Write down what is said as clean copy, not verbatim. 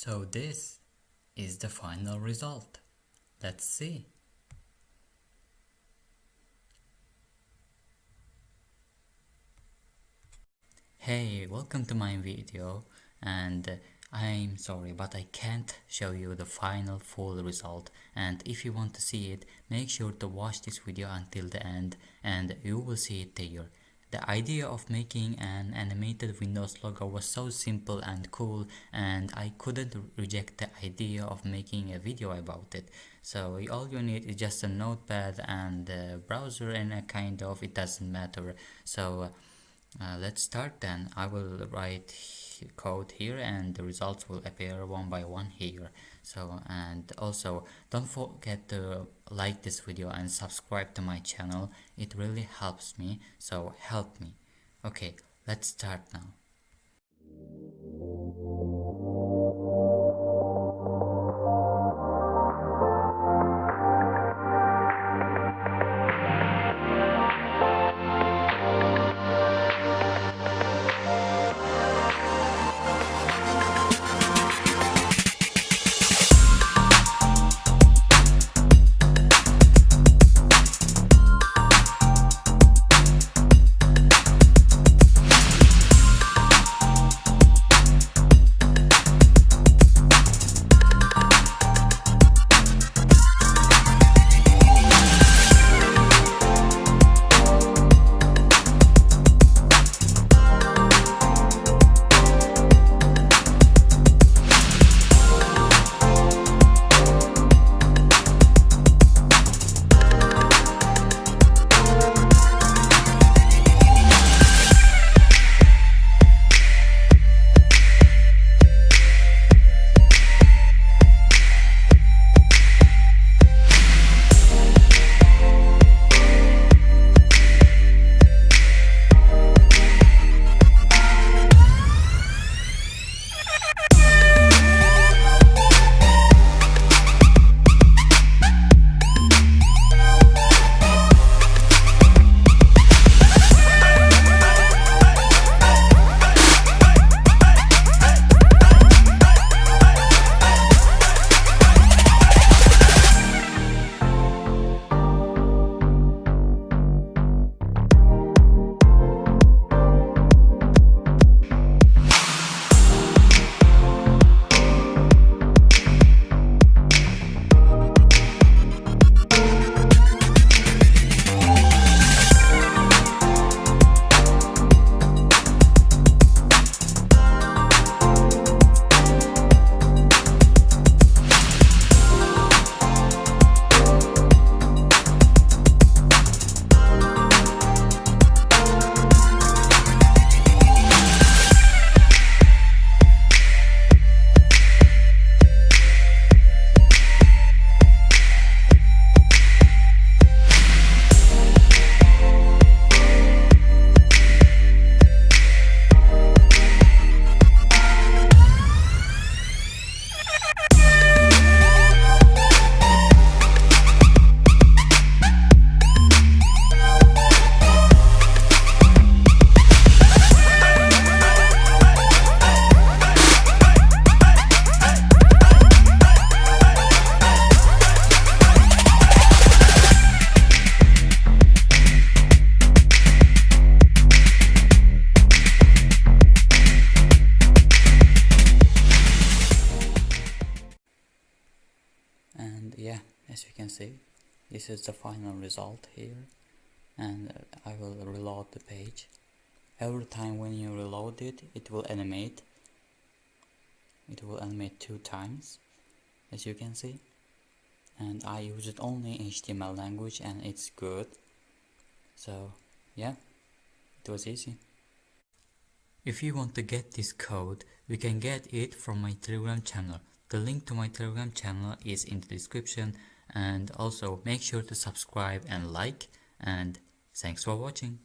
So this is the final result. Let's see. Hey, welcome to my video, and I'm sorry but I can't show you the final full result, and if you want to see it, make sure to watch this video until the end and you will see it there. The idea of making an animated Windows logo was so simple and cool, and I couldn't reject the idea of making a video about it. So all you need is just a notepad and a browser and a kind of, it doesn't matter. So let's start then. I will write code here and the results will appear one by one here. So, and also don't forget to like this video and subscribe to my channel. It really helps me, so help me. Okay, let's start now. And yeah, as you can see, this is the final result here, and I will reload the page. Every time when you reload it, it will animate 2 times, as you can see, and I use it only in HTML language and it's good. So yeah, it was easy. If you want to get this code, you can get it from my Telegram channel. The link to my Telegram channel is in the description, and also make sure to subscribe and like, and thanks for watching.